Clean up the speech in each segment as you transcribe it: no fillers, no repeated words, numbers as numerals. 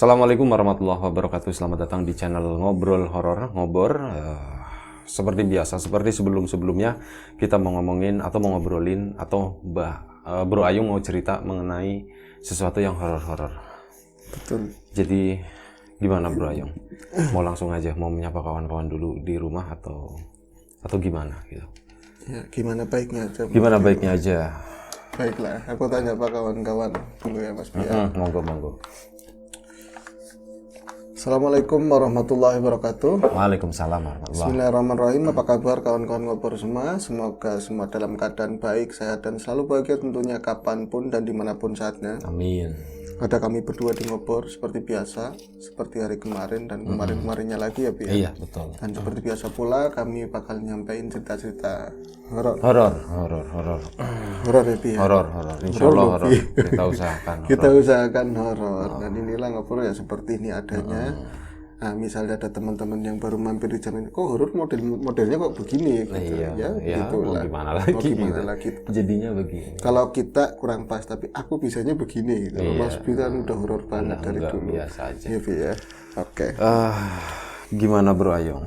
Assalamualaikum warahmatullahi wabarakatuh. Selamat datang di channel Ngobrol Horor Ngobor. Seperti biasa, seperti sebelum-sebelumnya, kita mau ngomongin atau mau ngobrolin atau Bro Ayung mau cerita mengenai sesuatu yang horor-horor. Betul. Jadi gimana Bro Ayung? Mau langsung aja mau menyapa kawan-kawan dulu di rumah atau gimana gitu? Ya, gimana baiknya aja. Gimana baiknya aja. Baiklah, aku tanya apa kawan-kawan dulu ya Mas Bia. Monggo. Assalamualaikum warahmatullahi wabarakatuh. Waalaikumsalam warahmatullahi. Bismillahirrahmanirrahim. Apa kabar kawan-kawan ngobor semua? Semoga semua dalam keadaan baik, sehat, dan selalu bahagia tentunya kapanpun dan dimanapun saatnya. Amin. Ada kami berdua di ngobor seperti biasa, seperti hari kemarin dan kemarin-kemarinnya lagi ya Bi. Iya, betul. Dan seperti biasa pula kami bakal nyampein cerita-cerita horor. Horor Horor ya Bi. Horor. Insyaallah horor. Kita usahakan. Kita usahakan horor. Dan inilah ngobor ya seperti ini adanya. Nah, misalnya ada teman-teman yang baru mampir di channel, kok horor modelnya kok begini gitu. Iya, gitu mau lah. gimana lagi gitu. Lagi. Jadinya begini. Kalau kita kurang pas, tapi aku bisanya begini gitu. Mas Bi kan udah horor banget dari dulu. Biasa aja. Iya Bi ya. Oke. Gimana Bro Ayung?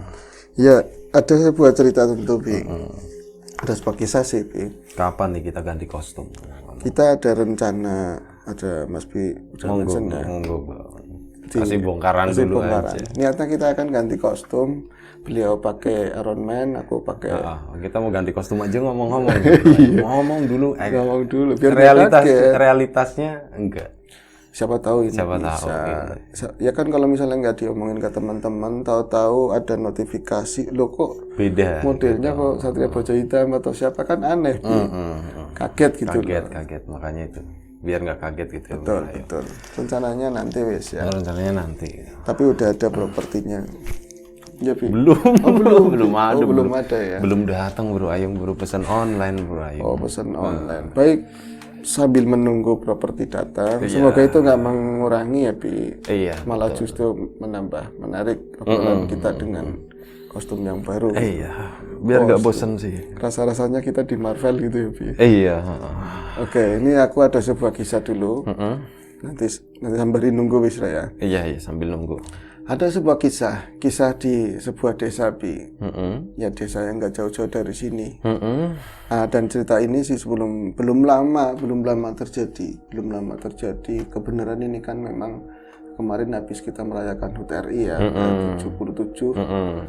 Ya, ada sebuah cerita tentu Bi. Ada sebuah kisah sih Bi. Kapan nih kita ganti kostum? Kita ada rencana, ada Mas Bi udah mention ya. Monggo. Kasih bongkaran dulu aja. Niatnya kita akan ganti kostum. Beliau pakai Iron Man, aku pakai. Kita mau ganti kostum aja ngomong-ngomong. Ngomong dulu. Ngomong dulu. Biar realitasnya enggak. Siapa tahu ini Siapa bisa. Tahu. Ya kan kalau misalnya nggak diomongin ke teman-teman, tahu-tahu ada notifikasi, lo kok beda. modelnya kok Satria Baja Hitam atau siapa kan aneh. Kaget gitu. Kaget makanya itu. Biar nggak kaget gitu. Betul. Rencananya nanti wes ya. Rencananya nanti. Tapi udah ada propertinya. Ya, belum ada ya. Belum datang Bro Ayung, baru pesan online Bro Ayung. Pesan online. Baik, sambil menunggu properti datang. Semoga itu nggak mengurangi ya Bi. Malah justru menambah menarik obrolan kita dengan kostum yang baru. Biar nggak bosan sih. Rasa-rasanya kita di Marvel gitu ya Bi. Oke, ini aku ada sebuah kisah dulu. Nanti sambil nunggu wis ya. Iya, sambil nunggu. Ada sebuah kisah di sebuah desa Bi. Ya desa yang nggak jauh-jauh dari sini. Dan cerita ini sih belum lama terjadi. Kebenaran ini kan memang kemarin habis kita merayakan HUT RI ya, 77.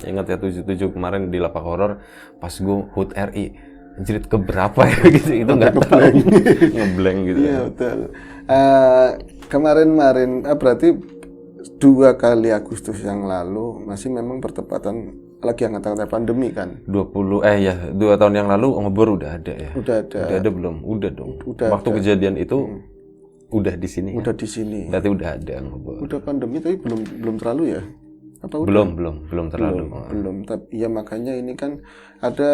Ingat ya 77 kemarin di Lapak Horor pas gue HUT RI. Jilid keberapa ya gitu, itu nggak tahu. Ngeblank gitu. Iya betul. Kemarin berarti 2 kali Agustus yang lalu masih memang bertepatan lagi angkat-angkat pandemi kan. 2 tahun yang lalu ngobor udah ada ya. Udah ada belum? Udah dong. Udah waktu ada. Kejadian itu udah di sini. Udah di sini. Berarti udah ada ngobor. Udah pandemi tapi belum terlalu ya. Apa belum terlalu. Belum. Tapi ya makanya ini kan ada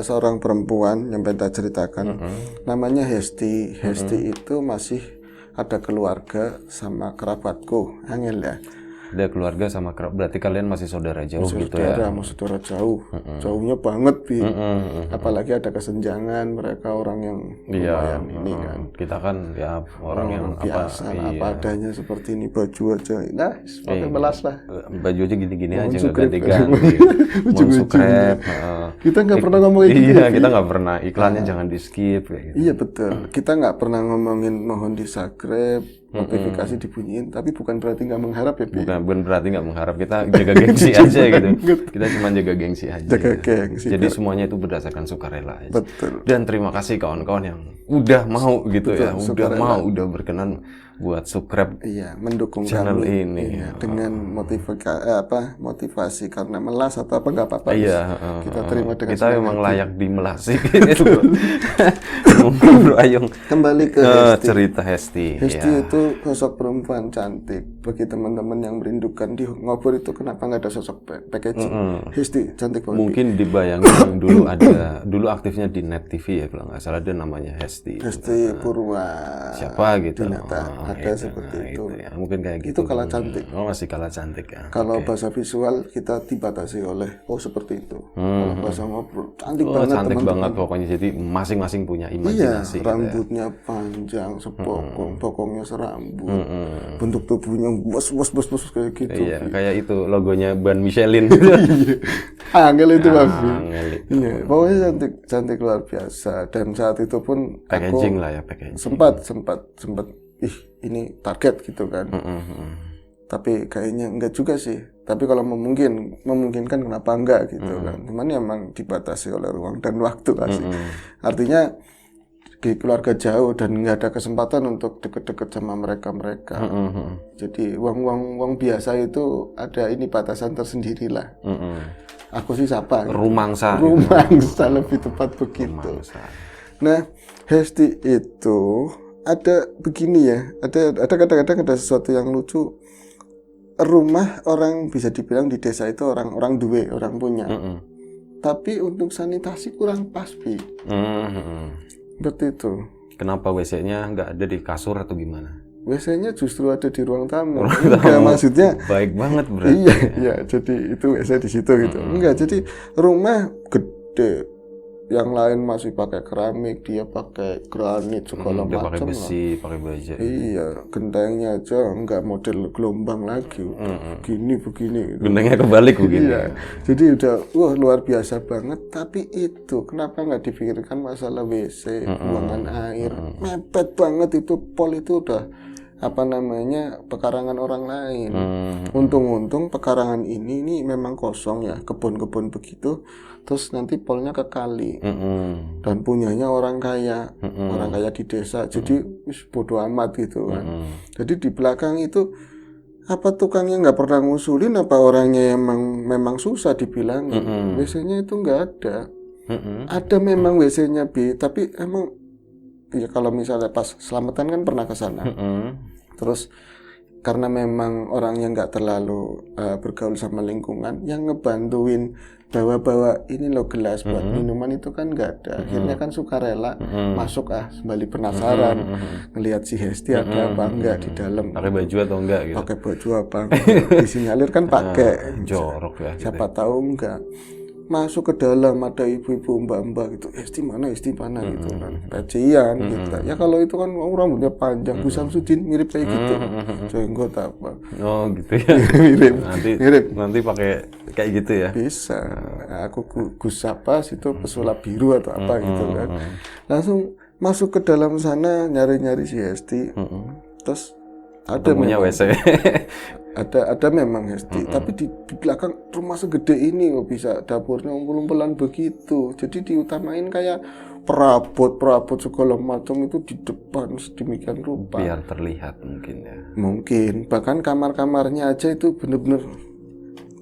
seorang perempuan yang pengen ceritakan. Namanya Hesti. Hesti itu masih ada keluarga sama kerabatku, angel ya. Ada keluarga sama kerabat, berarti kalian masih saudara jauh gitu ya? Saudara jauh, jauhnya banget Bi. Apalagi ada kesenjangan, mereka orang yang lumayan ini kan. Kita kan ya orang yang biasa apa adanya seperti ini, baju aja, nah pakai melas lah. Baju aja gini-gini aja nggak ganti-ganti. Subscribe. Kita nggak pernah ngomongin gitu. Iya, kita nggak pernah. Iklannya jangan di skip. Gitu. Iya betul. Kita nggak pernah ngomongin mohon di subscribe, notifikasi dibunyiin, tapi bukan berarti nggak mengharap ya Bi. Bukan berarti nggak mengharap, kita jaga gengsi aja gitu. Kita cuma jaga gengsi aja. Gengsi. Jadi semuanya itu berdasarkan sukarela aja. Betul. Dan terima kasih kawan-kawan yang udah mau gitu ya, udah berkenan buat subscribe mendukung channel kami ini dengan motivasi karena melas atau apa nggak apa-apa. Kita terima dengan kita memang layak dimelasi. Bro Ayung kembali ke cerita Hesti. Hesti itu sosok perempuan cantik. Bagi teman-teman yang merindukan di ngobor itu kenapa nggak ada sosok packaging. Hesti cantik banget. Mungkin dibayangin dulu aktifnya di Net TV ya kalau nggak salah, dia namanya Hesti Purwa siapa gitu. ada seperti itu. Ya. Mungkin kayak gitu. Itu kalah cantik. Oh, masih kalah cantik ya. Kalau bahasa visual kita dibatasi oleh seperti itu. Kalau bahasa ngobrol cantik banget Cantik teman-teman. banget pokoknya. Jadi masing-masing punya Iya, imajinasi. rambutnya panjang sebokong, bokongnya serambut, bentuk tubuhnya bos kayak gitu. Iya, kayak itu logonya ban Michelin. Angel itu Babi. Angel itu. Iya, pokoknya cantik luar biasa. Dan saat itu pun Packaging lah ya, packaging. sempat ini target gitu kan. Tapi kayaknya enggak juga sih. Tapi kalau memungkinkan kenapa enggak gitu kan. Cuman emang dibatasi oleh ruang dan waktu sih. Artinya di keluarga jauh dan nggak ada kesempatan untuk deket-deket sama mereka. Jadi uang biasa itu ada ini batasan tersendiri lah. Aku sih siapa? Gitu. Rumangsa Lebih tepat begitu. Rumangsa. Nah, Hesti itu ada begini ya. Ada kadang-kadang ada sesuatu yang lucu. Rumah orang bisa dibilang di desa itu orang duwe, orang punya. Tapi untuk sanitasi kurang pas, Bi. Seperti itu. Kenapa WC-nya nggak ada di kasur atau gimana? WC-nya justru ada di ruang tamu. Enggak, maksudnya baik banget berarti. Iya, jadi itu WC di situ gitu. Enggak, jadi rumah gede. Yang lain masih pakai keramik, dia pakai granit segala Dia macam. pakai besi, pakai baja. Iya, gentengnya aja enggak model gelombang lagi. Begini gitu. Gentengnya kebalik begini. Iya, jadi udah luar biasa banget. Tapi itu kenapa nggak dipikirkan masalah WC, buangan air, mepet banget itu pol itu udah pekarangan orang lain. Untung-untung pekarangan ini memang kosong ya, kebun-kebun begitu. Terus nanti polnya ke kali dan punyanya orang kaya di desa. Jadi bodo amat gitu kan. Jadi di belakang itu apa tukangnya nggak pernah ngusulin, apa orangnya memang susah dibilang. WC-nya itu nggak ada. Ada memang WC-nya tapi emang ya kalau misalnya pas selamatan kan pernah ke sana. Terus karena memang orangnya nggak terlalu bergaul sama lingkungan, yang ngebantuin bawa ini loh gelas buat minuman itu kan nggak ada. Akhirnya kan sukarela masuk sembali penasaran ngelihat si Hesti ada apa enggak di dalam. Pakai baju atau enggak gitu. Pakai baju apa enggak. Disinyalir kan pakai. Jorok ya. Siapa tahu enggak. Masuk ke dalam ada ibu-ibu mbak-mbak gitu, Hesti mana gitu kan, pecian gitu. Ya kalau itu kan rambutnya panjang, Bu Samsudin mirip kayak gitu, jenggot apa. Oh gitu ya. mirip. Nanti pakai kayak gitu ya. Bisa. Nah, aku Gus Sapas itu pesulap biru atau apa gitu kan. Langsung masuk ke dalam sana nyari-nyari si Hesti. Terus ada punya WC. ada memang Hesti, tapi di belakang rumah segede ini kok bisa dapurnya umpul-umpulan begitu. Jadi diutamain kayak perabot segala macam itu di depan sedemikian rupa. Biar terlihat mungkin ya. Mungkin bahkan kamar-kamarnya aja itu bener-bener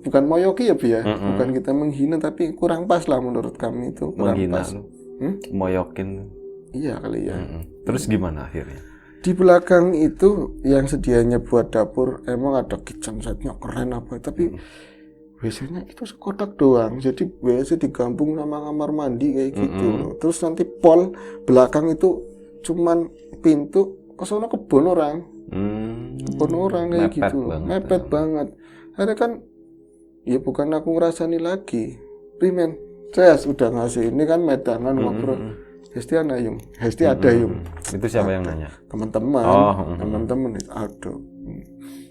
bukan moyoki ya, Bi ya. Bukan kita menghina, tapi kurang pas lah menurut kami itu. Kurang menghina pas. Moyokin. Iya kali ya. Terus gimana akhirnya? Di belakang itu yang sedianya buat dapur emang ada kitchen setnya keren apa, tapi WC-nya itu sekotak doang. Jadi WC digabung sama kamar mandi kayak gitu loh. Terus nanti pol belakang itu cuman pintu ke sono kebun orang. Kebun orang kayak mepet gitu. Mepet banget. Akhirnya kan ya bukan aku ngerasani lagi. Primen, saya udah ngasih ini kan medangan ngobrol. Hesti ada yung. Itu siapa yang nanya? Teman-teman. Teman-teman itu ada.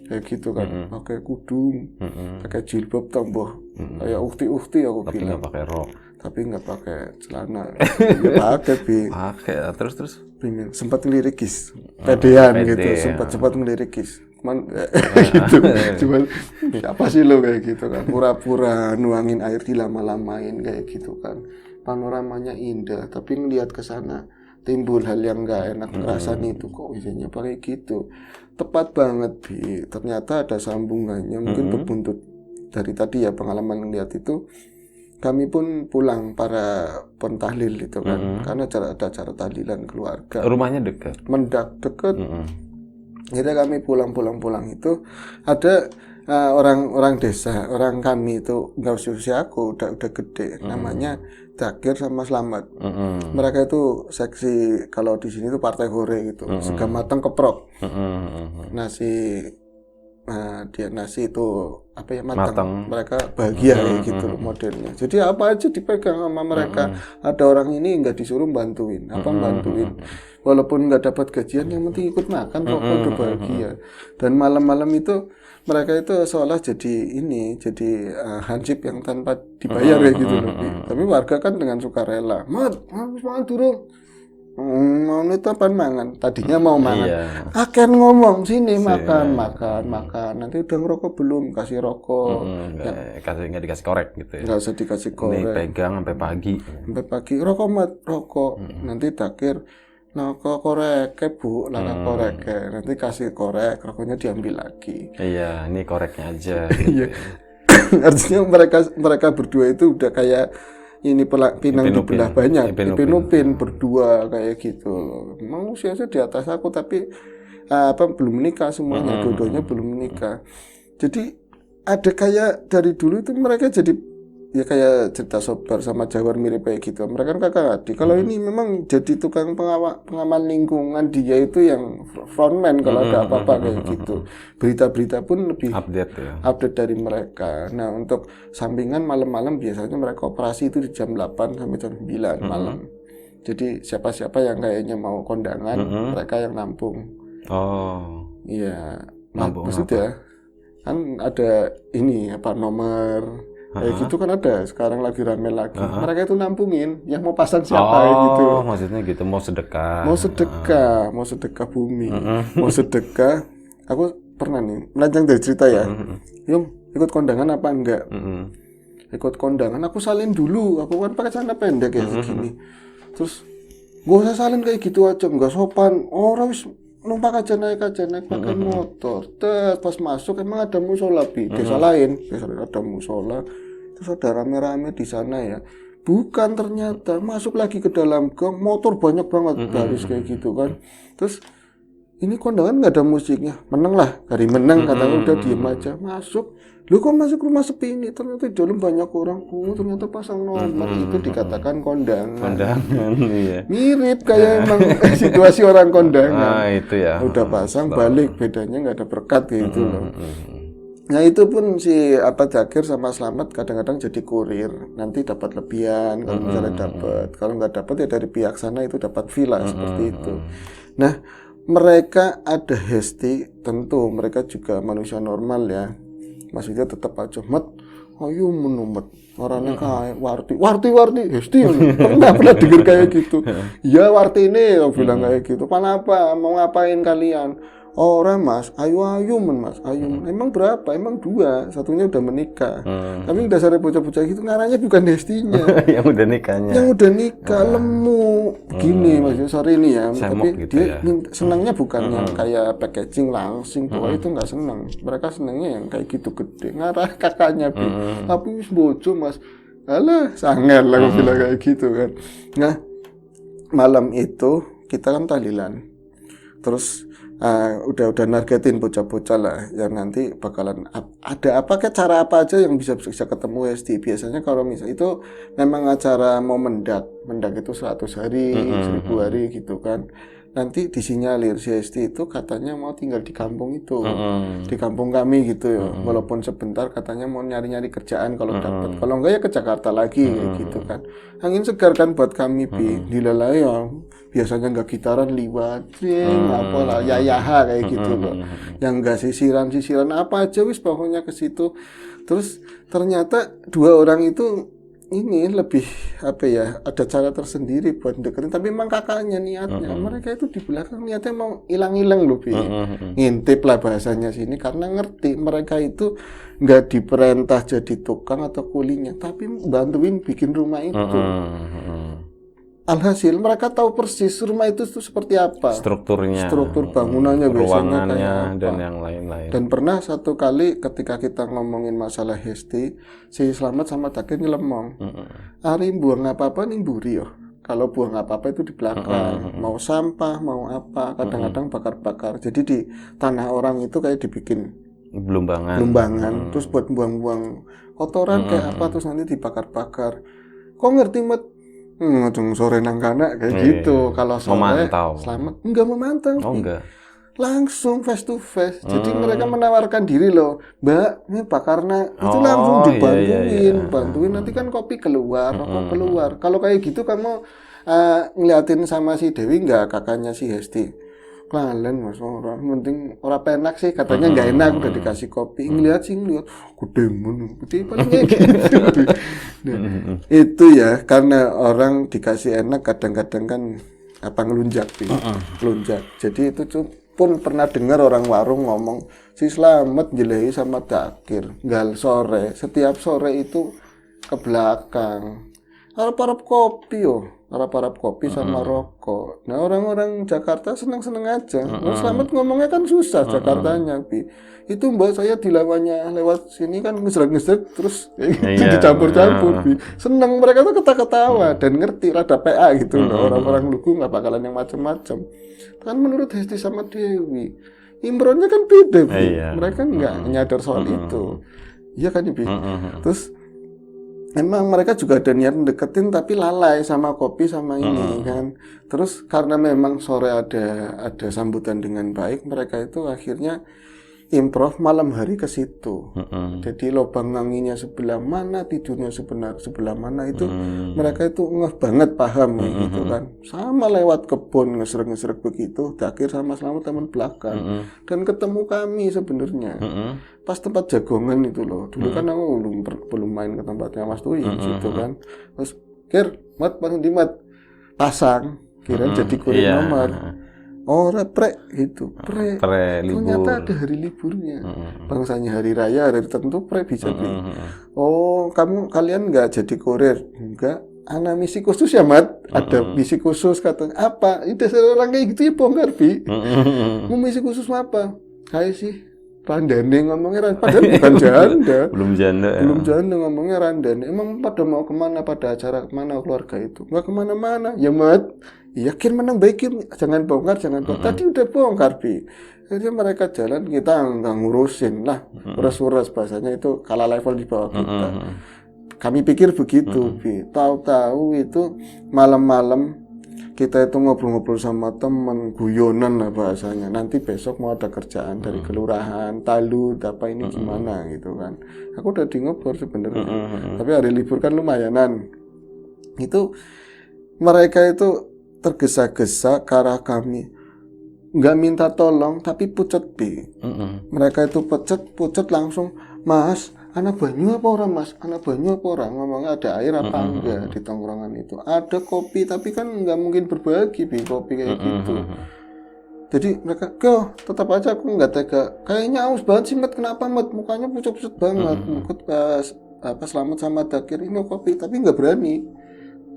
Kayak gitu kan. Pakai kudung, pakai jilbab tambah kayak ukti-ukti aku tapi bilang. nggak pakai rok. Tapi nggak pakai celana. Ya pakai, Bi. Pakai. Terus. Sempat ngelirikis. Pedean gitu. Sempat ngelirikis. Cuman gitu. Cuman siapa sih lo kayak gitu kan. Pura-pura nuangin air dilama-lamain kayak gitu kan. Panoramanya indah, tapi ngelihat ke sana timbul hal yang nggak enak rasanya itu kok isinya pakai gitu. Tepat banget, Bi. Ternyata ada sambungannya, mungkin berbuntut dari tadi ya pengalaman ngelihat itu. Kami pun pulang para pentahlil itu kan, karena ada acara tahlilan keluarga. Rumahnya dekat. Dekat. Jadi kami pulang itu ada orang desa, orang kami itu nggak usia aku udah gede, namanya Zakir sama Slamet. Mereka itu seksi, kalau di sini tuh partai hore gitu, sega matang keprok. Nasi itu apa ya, matang. Mereka bahagia kayak gitu modelnya. Jadi apa aja dipegang sama mereka. Ada orang ini nggak disuruh bantuin, bantuin. Walaupun nggak dapat gajian, yang penting ikut makan, rokok, udah bahagia. Dan malam-malam itu mereka itu seolah jadi hansip yang tanpa dibayar kayak gitu loh. Tapi warga kan dengan sukarela. Makan turun. Mau itu apa mangan? Tadinya mau mangan. Akan ngomong sini makan. Nanti udah ngerokok belum? Kasih rokok. Nggak dikasih korek gitu ya. Nggak usah dikasih korek. Ini pegang sampai pagi. Rokok rokok. Nanti Zakir, kok korek bu, korek. Nanti kasih korek, rokoknya diambil lagi. Iya, ini koreknya aja. Iya. Artinya mereka berdua itu udah kayak ini pinang dibelah banyak, Ipin berdua kayak gitu loh. Memang usianya di atas aku, tapi belum menikah semuanya, dua-duanya belum menikah. Jadi ada kayak dari dulu itu mereka jadi ya kayak cerita Sobar sama Jawar mirip kayak gitu. Mereka kan kakak adik. Kalau ini memang jadi tukang pengaman lingkungan, dia itu yang frontman kalau ada apa-apa kayak gitu. Berita-berita pun lebih update dari mereka. Nah, untuk sampingan malam-malam biasanya mereka operasi itu di jam 8 sampai jam 9 malam. Jadi siapa-siapa yang kayaknya mau kondangan, mereka yang nampung. Oh. Iya. Maksudnya kan ada ini nomor kayak gitu kan ada, sekarang lagi rame lagi. Mereka itu nampungin yang mau pasang siapa gitu. Oh, maksudnya gitu, mau sedekah. Mau sedekah bumi. Mau sedekah. Aku pernah nih, melenceng dari cerita ya. Yung, ikut kondangan apa enggak? Ikut kondangan, aku salin dulu. Aku kan pakai celana pendek ya segini. Terus, gak usah salin kayak gitu aja, enggak sopan. Orang wis numpak aja naik pakai motor. Terus pas masuk emang ada musola desa lain ada musola, terus ada rame-rame di sana ya. Bukan, ternyata masuk lagi ke dalam gang, motor banyak banget baris kayak gitu kan. Terus ini kondangan nggak ada musiknya, meneng lah, hari meneng katanya, udah diem aja masuk. Lu kok masuk rumah sepi ini? Ternyata di dalam banyak orang. Ternyata pasang nomor. Itu dikatakan kondangan. Iya. Mirip kayak emang situasi orang kondangan. Itu ya. Udah pasang balik, bedanya nggak ada berkat gitu loh. Nah itu pun si Zakir sama Slamet kadang-kadang jadi kurir. Nanti dapat lebihan kalau misalnya dapat. Kalau nggak dapat ya dari pihak sana itu dapat villa seperti itu. Nah mereka ada hesti, tentu mereka juga manusia normal ya. Maksudnya tetap aja ayo menumet orangnya kayak warti hesti pernah dengar kayak gitu. Ya warti ini bilang kayak gitu. Kenapa mau ngapain kalian? Orang mas, ayo mas. Emang berapa? Emang 2, satunya udah menikah. Tapi dasarnya bocah-bocah gitu ngaranya bukan hestinya. Yang udah nikahnya. Yang udah nikah lemu begini maksudnya, sorry ini ya. Tapi gitu dia senangnya bukan yang kayak packaging langsing, bahwa itu nggak senang. Mereka senangnya yang kayak gitu gede. Ngarah kakaknya tapi wis bojo mas. Alah, sangel lah aku bilang kayak gitu kan. Nah, malam itu kita kan tahlilan. Terus udah nargetin bocah-bocah lah yang nanti bakalan ada apa, kayak cara apa aja yang bisa ketemu SD. Biasanya kalau misalnya itu memang acara mau mendak itu 100 hari, 1000 hari gitu kan. Nanti disinyalir si SD itu katanya mau tinggal di kampung itu, di kampung kami gitu ya. Walaupun sebentar katanya mau nyari-nyari kerjaan kalau dapat. Kalau enggak ya ke Jakarta lagi gitu kan. Angin segar kan buat kami dilalai ya. Biasanya enggak gitaran liwat, apalah yayaha kayak gitu loh. Yang enggak sisiran apa aja wis pokoknya ke situ. Terus ternyata 2 orang itu ini lebih ada cara tersendiri buat deketin, tapi memang kakaknya niatnya. Mereka itu di belakang niatnya mau hilang-hilang loh, ngintip lah bahasanya sini, karena ngerti mereka itu nggak diperintah jadi tukang atau kulinya, tapi bantuin bikin rumah itu. Alhasil mereka tahu persis rumah itu seperti apa, struktur bangunannya, ruangannya dan yang lain-lain. Dan pernah satu kali ketika kita ngomongin masalah hesti, si Slamet sama Zakir nyelemong, Ari buang apa-apa nih buri yo. Kalau buang apa-apa itu di belakang, mau sampah, mau apa, kadang-kadang bakar-bakar. Jadi di tanah orang itu kayak dibikin belumbangan, terus buat buang-buang kotoran kayak apa, terus nanti dibakar-bakar. kok ngerti Mat? Sore nang kana kayak gitu. Kalau sore memantau. Selamat enggak memantau. Oh enggak. Langsung face to face. Jadi mereka menawarkan diri loh, Mbak, ini Pak Karna itu langsung dibantuin, bantuin nanti kan kopi keluar, rokok keluar. Kalau kayak gitu kamu ngeliatin sama si Dewi nggak, kakaknya si Hesti? Klalen Mas, orang penting orang penak sih, katanya nggak enak udah dikasih kopi. Ngeliat kudemun, putih paling kayak gitu. Nah, itu ya karena orang dikasih enak kadang-kadang kan ngelunjak, ngelunjak. Jadi itu pun pernah dengar orang warung ngomong si Slamet jelehi sama Dakir gal sore, setiap sore itu ke belakang harap-harap kopi harap-harap kopi sama rokok. Nah orang-orang Jakarta seneng-seneng aja. Slamet ngomongnya kan susah Jakartanya, itu Mbak saya dilawannya lewat sini kan ngesrek-ngesrek terus dicampur-campur, seneng mereka tuh ketawa-ketawa dan ngerti rada PA gitu loh. Orang-orang lugu nggak bakalan yang macam-macam. Kan menurut Hesti sama Dewi, Imronnya kan beda, mereka nggak nyadar soal itu, iya kan Bi? Terus emang mereka juga ada niat deketin tapi lalai sama kopi sama ini kan. Terus karena memang sore ada sambutan dengan baik, mereka itu akhirnya improv malam hari ke situ. Jadi lubang anginnya sebelah mana, tidurnya sebelah mana itu mereka itu ngeh banget paham gitu kan. Sama lewat kebun ngesrek-ngesrek begitu, Dakir sama Slamet teman belakang. Dan ketemu kami sebenarnya. Pas tempat jagongan itu loh. Dulu kan aku belum main ke tempatnya Mas Tuy situ kan. Terus Kir, Mat pasang di Mat. Pasang, kira jadi kurir nomor. Prek gitu, prek. Ternyata ada hari liburnya. Bangsanya hari raya, hari tertentu prek bisa kalian nggak jadi kurir? Enggak. Anak misi khusus ya Mat? Ada misi khusus katanya. Apa? Itu orang kayak gitu ya bongkar Bi. Mau misi khusus apa? Kayak sih randane ngomongnya, padahal bukan janda. Belum janda ngomongnya randane. Emang pada mau kemana, pada acara kemana keluarga itu? Nggak kemana-mana ya Mat. Yakin menang baikin, jangan bongkar. Tadi udah bongkar Bi. Jadi mereka jalan, kita nggak ngurusin lah. Uras-uras bahasanya itu kalah level di bawah kita. Kami pikir begitu Bi. Tahu-tahu itu malam-malam kita itu ngobrol-ngobrol sama temen, guyonan lah bahasanya. Nanti besok mau ada kerjaan dari kelurahan, talut apa ini gimana gitu kan. Aku udah di ngobrol sebenarnya. Tapi hari libur kan lumayanan. Itu mereka itu tergesa-gesa ke arah kami, nggak minta tolong tapi pucet Bi. Mereka itu pucet langsung, Mas, anak banyu apa orang Mas? Anak banyu apa orang? Ngomongnya ada air apa enggak di tongkrongan itu? Ada kopi tapi kan nggak mungkin berbagi Bi, kopi kayak gitu. Jadi mereka, tetap aja aku nggak tega. Kayaknya aus banget sih Mat, kenapa Mat? Mukanya pucet-pucet banget. Ikut Slamet sama Dakir ini kopi tapi nggak berani.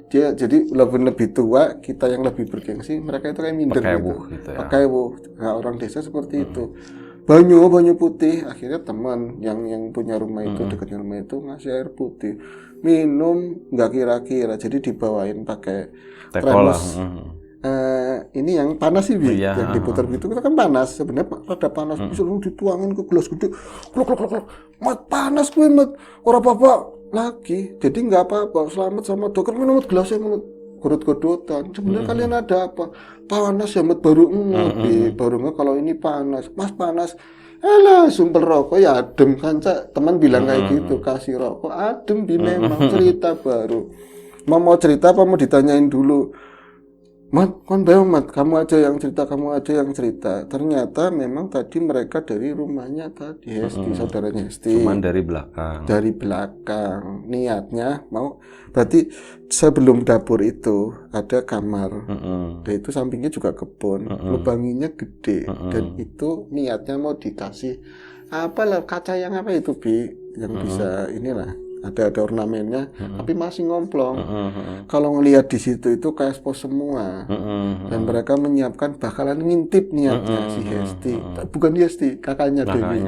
Dia jadi lebih tua, kita yang lebih bergengsi, mereka itu kayak minder gitu. Pakai nah, orang desa seperti itu. Banyu putih, akhirnya teman yang punya rumah itu, dekatnya rumah itu ngasih air putih. Minum nggak kira-kira, jadi dibawain pakai termos. Ini yang panas sih Bi, yang diputar gitu kan panas, sebenarnya rada panas, bisa dituangin ke gelas gede. Klok. Mat panas gue Mat, orang apa lagi, jadi nggak apa-apa. Slamet sama Dakir minum gelasnya godot-godotan. Sebenarnya kalian ada apa? Panas ya Mat, baru nggak kalau ini panas. Mas panas. Sumpel rokok ya adem kan teman bilang kayak gitu, kasih rokok adem Bi. Memang cerita baru. Mau cerita apa mau ditanyain dulu? Mat, Mat, kamu aja yang cerita. Ternyata memang tadi mereka dari rumahnya tadi Hesti, saudaranya Hesti. Cuman dari belakang. Niatnya mau, berarti sebelum dapur itu ada kamar. Dan itu sampingnya juga kebun. Lubanginya gede. Dan itu niatnya mau dikasih kaca yang apa itu Bi, yang bisa inilah. Ada ornamennya, tapi masih ngomplong. Kalau ngelihat di situ itu kayak pos semua. Dan mereka menyiapkan bakalan ngintip niatnya si Hesti. Bukan Hesti, kakaknya Dewi.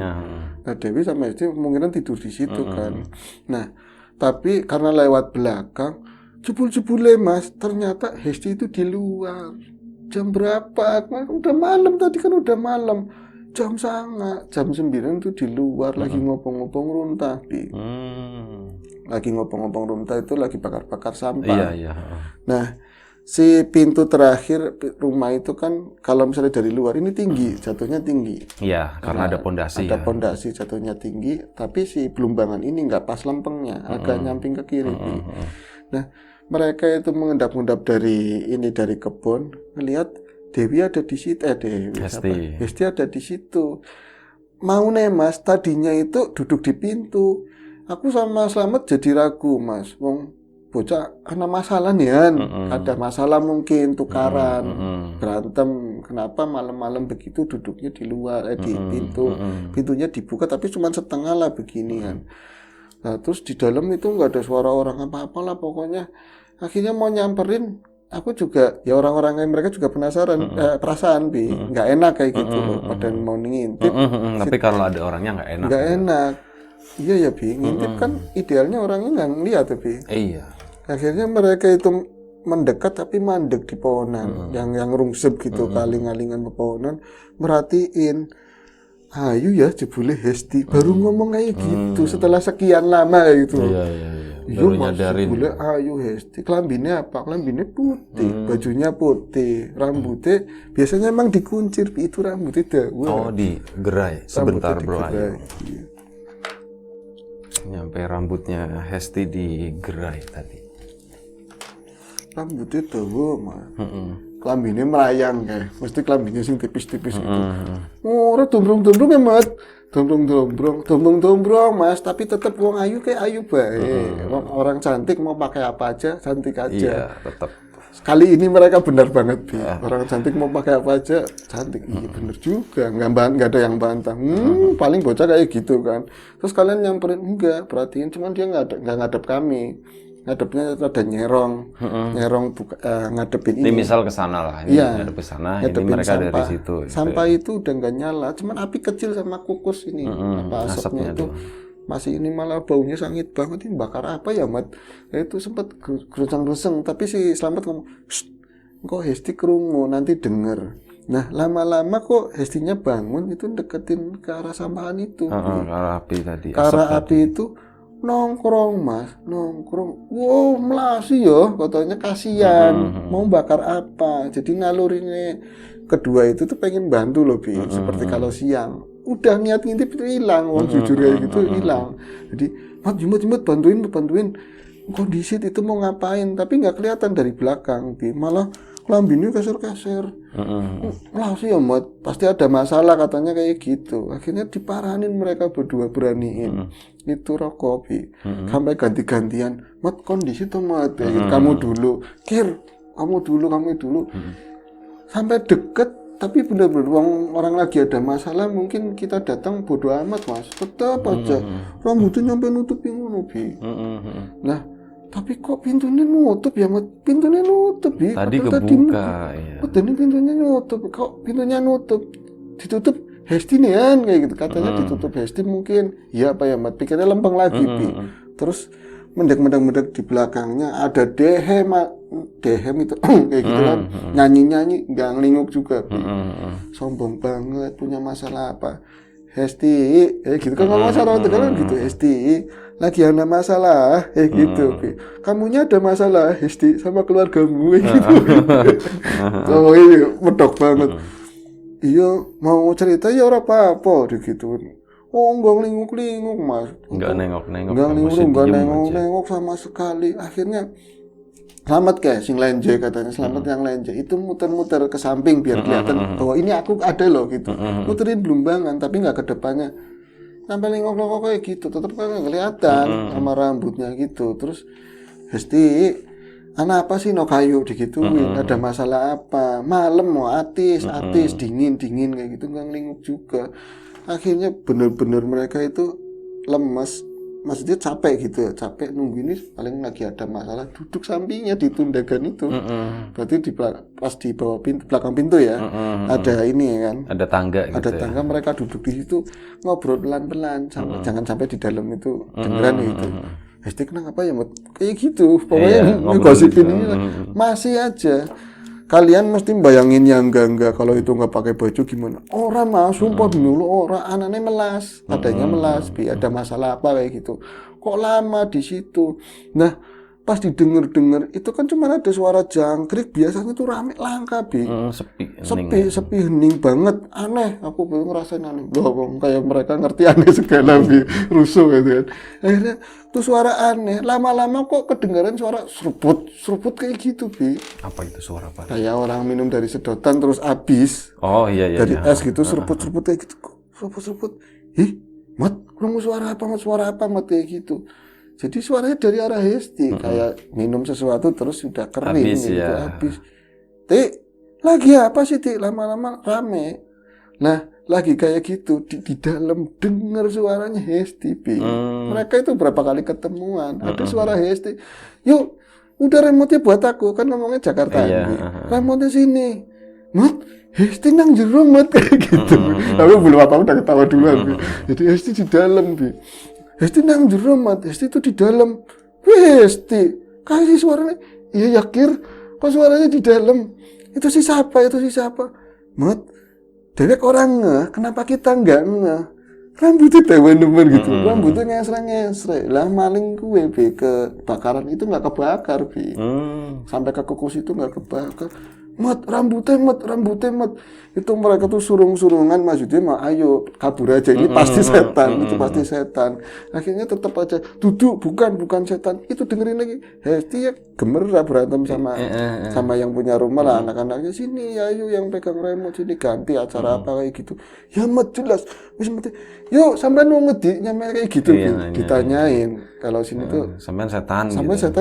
Nah Dewi sama Hesti kemungkinan tidur di situ kan. Nah, tapi karena lewat belakang, jebul-jebule Mas, ternyata Hesti itu di luar. Jam berapa? Udah malam tadi kan udah malam. Jam 9 itu di luar lagi ngopong-ngopong runtah Bi. lagi ngopong-ngopong rumta itu lagi bakar-bakar sampah. Iya, iya. Nah, si pintu terakhir rumah itu kan kalau misalnya dari luar ini tinggi, jatuhnya tinggi. Iya, karena ada pondasi. Ada pondasi jatuhnya tinggi, tapi si belumbangan ini nggak pas lempengnya, agak nyamping ke kiri. Nah, mereka itu mengendap-endap dari kebun, ngelihat Dewi ada di situ, Hesti ada di situ. Mau nih Mas, tadinya itu duduk di pintu. Aku sama Slamet jadi ragu Mas, wong bocah ada masalah nih kan, ada masalah mungkin tukaran, berantem. Kenapa malam-malam begitu duduknya di luar, di pintu, pintunya dibuka tapi cuma setengah lah begini kan. Nah, terus di dalam itu nggak ada suara orang apa-apa lah pokoknya. Akhirnya mau nyamperin, aku juga ya orang-orang yang mereka juga penasaran, perasaan nggak enak kayak gitu loh, pada mau ngintip. Tapi kalau ada orangnya nggak enak. Nggak enak. Iya ya ngintip kan idealnya orangnya nggak ngeliat tapi. Iya. Akhirnya mereka itu mendekat tapi mandek di pohonan, yang rungsep gitu, kaling-kalingan pepohonan, merhatiin. Ayu ya jebule Hesti baru ngomong kayak gitu setelah sekian lama kayak gitu. Iya. Baru nyadarin. Jebule Ayu Hesti, kelambinnya apa? Kelambinnya putih, bajunya putih, rambutnya biasanya emang dikuncir, itu rambutnya Oh, digerai sebentar bro Ayu. Iya. Nyampe rambutnya Hesti digerai tadi. Rambutnya dawa mah. Kelambinnya melayang kayak, mesti kelambinnya sing tipis-tipis gitu. Ora dombrong-dombrong ya Mat. Dombrong-dombrong Mas, tapi tetap wong ayu kayak ayu bae. Orang cantik mau pakai apa aja, cantik aja. Iya, tetap. Kali ini mereka benar banget, Bi. Orang cantik mau pakai apa aja, cantik. Iya bener juga, nggak ada yang bantah. Paling bocah kayak gitu kan. Terus kalian nyamperin, enggak, perhatiin, cuman dia nggak ngadep kami. Ngadepnya ada nyerong ngadepin ini. Ini misal ke sana lah, ini ngadep ke sana, ini mereka sampah. dari situ. Sampah itu udah nggak nyala, cuman api kecil sama kukus ini, apa asapnya itu. Masih ini malah baunya sangit banget, ini bakar apa ya Mat? Itu sempat geruncang-geruncang, tapi si Slamet ngomong, kok Hesti kerungu, nanti denger. Nah lama-lama kok Hestinya bangun, itu deketin ke arah sampahan itu. Ke arah api tadi. Ke arah api itu, nongkrong Mas, nongkrong. Wow, melasi ya, katanya kasihan, mau bakar apa. Jadi ngalurinnya kedua itu tuh pengen bantu loh, Bi. Seperti kalau siang. Udah niat ngintip itu hilang, jujur kayak gitu hilang. Jadi, Mat, jemput bantuin. Kondisi itu mau ngapain, tapi nggak kelihatan dari belakang, Bi. Malah kelambinnya keser-keser. Lah sih ya Mat, pasti ada masalah katanya kayak gitu. Akhirnya diparanin mereka berdua, beraniin. Itu rokok, Bi. Sampai ganti-gantian, Mat kondisi tuh Mat, kamu dulu, Kir, kamu dulu. Sampai deket. Tapi benar-benar orang lagi ada masalah, mungkin kita datang bodo amat Mas, tetap aja rambutnya nyampe nutupin ngono Bi. Nah, tapi kok pintunya nutup ya Mat? Pintunya nutup Bi. Tadi kebuka ya. Tadi pintunya nutup, kok pintunya nutup? Ditutup Hesti nih kan kayak gitu, katanya ditutup Hesti mungkin. Iya apa ya Mat? Pikirnya lempeng lagi Bi. Terus mendek di belakangnya ada dehem itu kayak gitu kan, nyanyi nggak ngelinguk juga, sombong banget, punya masalah apa Hesti, gitu kan ngomong masalah itu kan gitu, Hesti lagi ada masalah, gitu, kamunya ada masalah Hesti sama keluargamu, gitu, oh ini medok banget, iya mau cerita ya orang apa, gitu. Oh, enggak ngelinguk-linguk Mas. Enggak nengok sama sekali. Akhirnya Slamet kayak sing lenje katanya, Slamet yang lenje itu muter-muter ke samping biar kelihatan bahwa ini aku ada loh gitu. Muterin belumbangan tapi nggak ke depannya. Sampai nengok-nengok kayak gitu, tetap kan kelihatan sama rambutnya gitu. Terus Hesti, anak apa sih no kayu digituin, ada masalah apa? Malam mau atis, dingin kayak gitu, nggak ngelinguk juga. Akhirnya benar-benar mereka itu lemes, maksudnya capek gitu ya, capek nunggu ini paling lagi ada masalah, duduk sampingnya di tundagan itu, berarti pas di bawah belakang pintu ya, ada ini kan, ada tangga, ada gitu tangga, mereka duduk di situ ngobrol pelan-pelan, jangan sampai di dalam itu dengeran gitu. Hesti kenapa ya Mat? Kayak gitu, pokoknya ngegosipin ini masih aja. kalian mesti bayangin yang enggak kalau itu nggak pakai baju gimana. Orang mas, sumpah dulu orang anaknya melas, adanya melas, Bi, ada masalah apa kayak gitu. Kok lama di situ? Nah, pas didengar itu kan cuma ada suara jangkrik, biasanya tuh rame langka, Bi. Sepi hening banget, aneh. Aku ngerasain aneh. Loh, kayak mereka ngerti aneh segala, Bi. Rusuh gitu kan. Akhirnya tuh suara aneh, lama-lama kok kedengaran suara seruput kayak gitu, Bi. Apa itu suara apa? Kayak orang minum dari sedotan terus habis. Oh iya. Dari es gitu, seruput kayak gitu. Seruput. Mat, kamu suara apa, Mat, kayak gitu. Jadi suaranya dari arah Hesti, kayak minum sesuatu terus sudah kering habis, gitu, ya. habis. Tik, lagi apa sih, Tik? Lama-lama rame. Nah, lagi kayak gitu, di dalam dengar suaranya Hesti, Bi. Mereka itu berapa kali ketemuan, ada suara Hesti. Yuk, udah remote-nya buat aku, kan ngomongnya Jakarta. Iya. Remote-nya sini. Mat, Hesti nang jero, Mat, kayak gitu. Tapi belum apa udah ketawa duluan, Bi. Jadi Hesti di dalam, Bi. Hesti nang jero, Mat. Hesti itu di dalam. Hesti, kayak suaranya. Iya, Yakir. Kok suaranya di dalam? Itu si siapa? Mat, dewek orang ngeh. Kenapa kita enggak ngeh? Rambutnya teman-teman gitu. Rambutnya ngesre-ngesre. Lah maling kue, Bi. Kebakaran itu enggak kebakar, Bi. Sampai ke kukus itu enggak kebakar. Mat, rambutnya. Itu mereka tuh surung-surungan, maksudnya mah ayo kabur aja, ini pasti setan, itu pasti setan. Akhirnya tetap aja duduk, bukan setan. Itu dengerin lagi, Hesti ya gemerlap berantem sama yang punya rumah lah, anak-anaknya sini, ayo yang pegang remote sini ganti acara apa kayak gitu. Ya Mat, jelas, yuk sampean mau ngedi nyampe kayak gitu, ditanyain. Kalau sini tuh sampean setan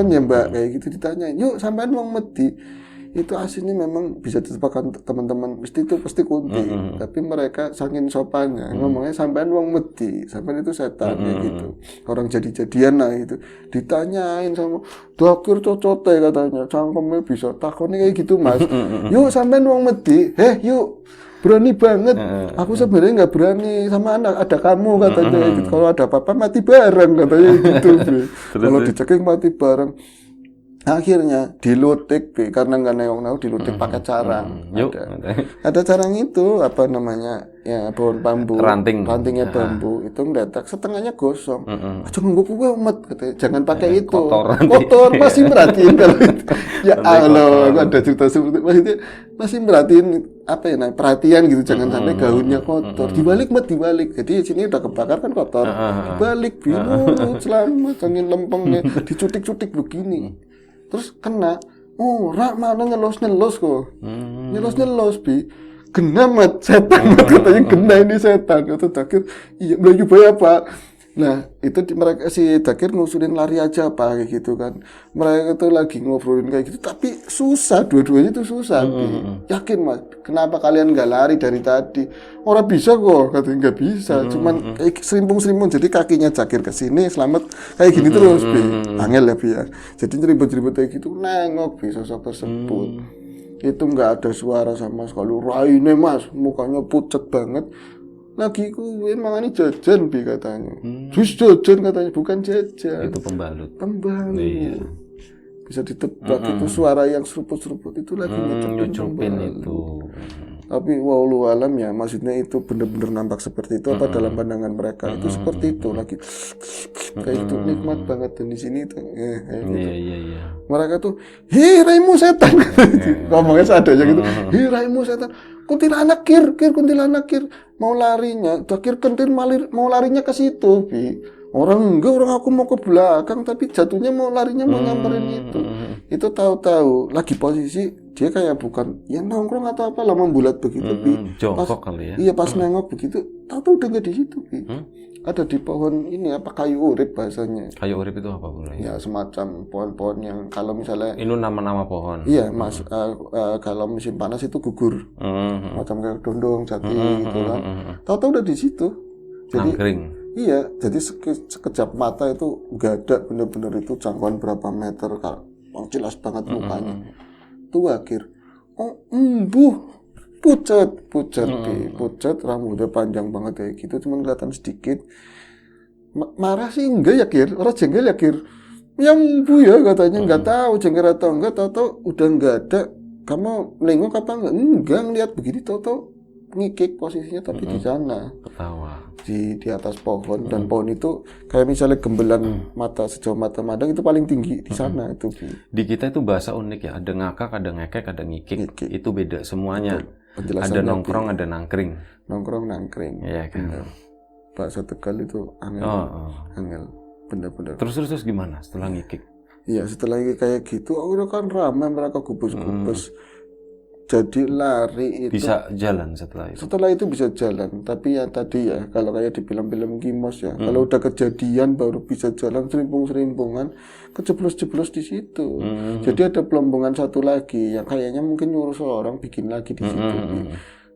ya Mbak, kayak gitu ditanyain. Yuk sampean mau ngedi. Itu aslinya memang bisa ditebakkan teman-teman, pasti kunti. Tapi mereka saking sopannya ngomongnya sampean wong medi, sampean itu setan kayak gitu. Orang jadi-jadian lah itu. Ditanyain sama dokter cocote katanya, cangkemnya bisa takoni kayak gitu, Mas. Yuk sampean wong medi, yuk. Berani banget. Aku sebenarnya nggak berani sama anak, ada kamu katanya gitu. Kalau ada apa-apa mati bareng katanya gitu. Kalau diceking mati bareng. Akhirnya dilutik, karena nggak nengok dilutik pakai carang. Ada carang itu apa namanya ya, pohon bambu, rantingnya bambu itu ngeletak setengahnya gosong. Aja nunggu gue umat katanya, jangan pakai itu kotor masih merhatiin kalau itu. Ya Allah, aku ada cerita seperti itu, masih merhatiin apa ya, perhatian gitu, jangan sampai gaunnya kotor. Dibalik. Jadi sini udah kebakar kan kotor, dibalik biru selamat, angin lempengnya dicutik-cutik begini. Terus kena, rak mana nyelos kok, nyelos Bi, kena Mat, setan Mat, katanya kena ini setan, kata Dakir, iya Melayu Bay apa? Nah itu mereka si Dakir ngusulin lari aja apa kayak gitu kan, mereka tuh lagi ngobrolin kayak gitu, tapi susah, dua-duanya itu susah, Bi. Yakin Mas, kenapa kalian nggak lari dari tadi? Orang bisa kok, katanya nggak bisa, cuman kayak serimpung, jadi kakinya Dakir ke sini, selamat kayak gini terus, Bi. Angel ya, Bi ya. Jadi ribet-ribet kayak gitu, nengok Bi sosok tersebut. Itu nggak ada suara sama sekali, raine Mas, mukanya pucat banget. Lagi kuwi mangane jajan, Bi katanya. Jus jajan katanya, bukan jajan. Itu pembalut. Iya. Bisa ditebak itu suara yang seruput-seruput itu lagi nyucupin itu. Tapi walau alam ya, maksudnya itu benar-benar nampak seperti itu apa dalam pandangan mereka itu seperti itu lagi kayak itu nikmat banget, dan di sini itu kayak gitu. Iya. Mereka tuh, raimu setan. Ngomongnya seadanya gitu. Raimu setan. Kuntilanak kir, mau larinya, Dakir kentir mau larinya ke situ, Bi. Orang aku mau ke belakang, tapi jatuhnya mau larinya mau nyamperin itu. Itu tahu-tahu lagi posisi dia kayak bukan ya nongkrong atau apa, lama bulat begitu, Bi. Jongkok kali ya. Iya, pas nengok begitu, tahu udah nggak di situ, Bi. Ada di pohon ini apa, kayu urip bahasanya. Kayu urip itu apa boleh? Ya semacam pohon-pohon yang kalau misalnya ini nama-nama pohon. Iya, Mas, kalau musim panas itu gugur. Macam kayak dondong, jati gitu kan. Tahu-tahu udah di situ. Jadi nangkring. Iya, jadi sekejap mata itu nggak ada, bener-bener itu jangkauan berapa meter, jelas banget mukanya. Tuh akhir. Pucat, rambutnya panjang banget kayak gitu, cuman kelihatan sedikit. Marah sih enggak ya, Kir. Orang jengkel ya, Kir. Yang Bu ya katanya nggak tahu jengkel atau enggak, tahu-tahu udah nggak ada, kamu nengok apa enggak ngeliat begini toto ngikik posisinya tapi di sana ketawa di atas pohon dan pohon itu kayak misalnya gembelan mata sejauh mata mandang itu paling tinggi di sana itu di kita itu bahasa unik ya, ada ngakak, ada ngekek, ada ngikik. Itu beda semuanya. Ada nongkrong, ada nangkring. Nongkrong nangkring iya kan. Bahasa Tegal itu angel angel bener-bener. Terus gimana setelah ngikik? Iya setelah kayak gitu udah kan ramai mereka gubus-gubus jadi lari itu bisa jalan setelah itu bisa jalan tapi ya tadi ya kalau kayak di film-film Kimos ya kalau udah kejadian baru bisa jalan serimpung-serimpungan kejeblos-jeblos di situ jadi ada pelombongan satu lagi yang kayaknya mungkin nyuruh seorang bikin lagi di situ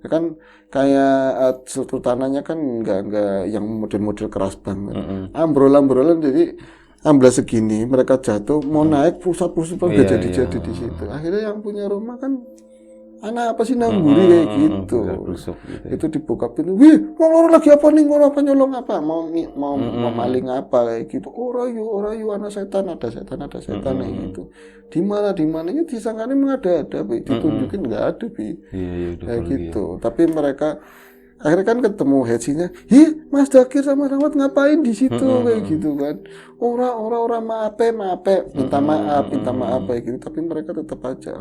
ya kan kayak sultanannya kan nggak yang model-model keras banget ambrolan jadi amblas segini mereka jatuh mau naik pusat-pusat nggak jadi di situ akhirnya yang punya rumah kan anak apa sih nangguri kayak gitu. Itu dibuka pintu, wih, orang lagi apa nih, orang apa nyolong apa, mau maling apa kayak gitu. Orayu, anak setan, ada setan kayak gitu. Di mana ini disangkanya memang ada, ditunjukin nggak ada, kayak gitu. Tapi mereka akhirnya kan ketemu headsinya, Mas Dakir sama Rawat ngapain di situ kayak gitu kan. Orang maaf, minta maaf kayak gitu. Tapi mereka tetap aja,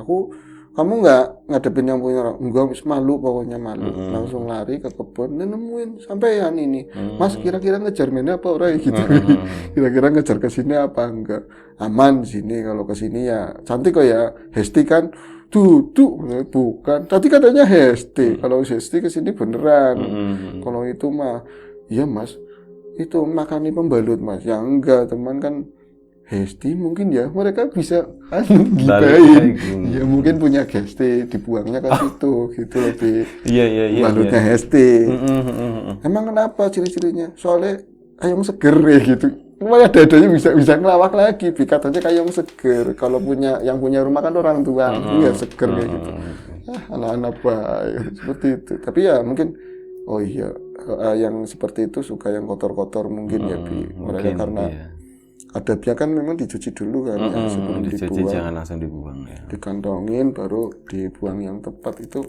kamu nggak ngadepin yang punya orang, enggak, malu pokoknya malu, langsung lari ke kebun dan nemuin sampean ini, Mas kira-kira ngejar mana apa orang gitu, kira-kira ngejar ke sini apa enggak, aman sini kalau ke sini ya cantik kok ya, Hesti kan, duduk bukan, tadi katanya Hesti, kalau Hesti ke sini beneran, kalau itu mah, iya Mas, itu makani pembalut Mas, ya enggak teman kan. Hesti mungkin ya mereka bisa gibain ya mungkin punya Hesti dibuangnya ke situ gitu lebih balutnya Hesti emang kenapa ciri-cirinya soalnya kayong seger gitu malah dadanya bisa ngelawak lagi katanya kayong seger kalau yang punya rumah kan orang tua ya seger kayak gitu anak-anak baik seperti itu tapi ya mungkin yang seperti itu suka yang kotor-kotor mungkin ya mereka karena adabnya kan memang dicuci dulu kan ya, sebelum dicuci, dibuang. jangan langsung dibuang ya. Dikantongin baru dibuang yang tepat itu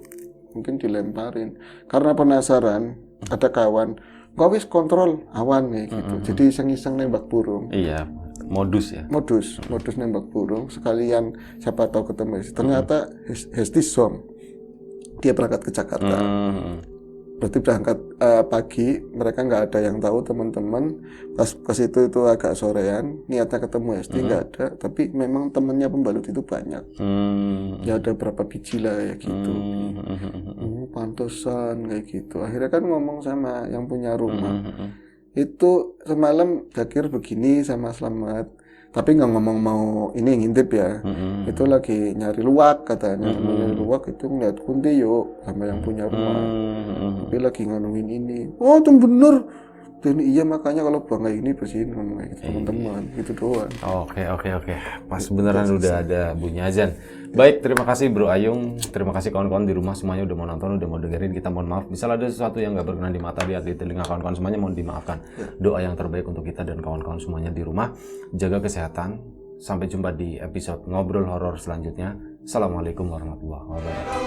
mungkin dilemparin. Karena penasaran ada kawan, kok wis kontrol awan nih gitu. Jadi iseng-iseng nembak burung. Iya, modus ya. Modus nembak burung sekalian siapa tahu ketemu. Ternyata Hesti Som. Dia berangkat ke Jakarta. Berarti berangkat pagi, mereka nggak ada yang tahu teman-teman. Pas ke situ itu agak sorean, niatnya ketemu Hesti nggak ada, tapi memang temennya pembalut itu banyak. Ya ada berapa biji lah ya gitu. Pantesan kayak gitu. Akhirnya kan ngomong sama yang punya rumah. Itu semalam Dakir begini sama Slamet. Tapi nggak ngomong mau ini ngintip ya. Itu lagi nyari luwak katanya. Nyari luwak itu ngeliat kunti yuk sama yang punya rumah. Tapi lagi nganungin ini. Oh itu bener. Dan iya makanya kalau buang kayak gini bersihin ngomong kayak gitu teman-teman. Gitu doang. Oke. Pas beneran udah ada bunyi azan. Baik, terima kasih Bro Ayung. Terima kasih kawan-kawan di rumah semuanya udah mau nonton, udah mau dengerin. Kita mohon maaf. Misal ada sesuatu yang nggak berkenan di mata, lihat di telinga kawan-kawan semuanya mohon dimaafkan. Doa yang terbaik untuk kita dan kawan-kawan semuanya di rumah. Jaga kesehatan. Sampai jumpa di episode Ngobrol Horor selanjutnya. Assalamualaikum warahmatullahi wabarakatuh.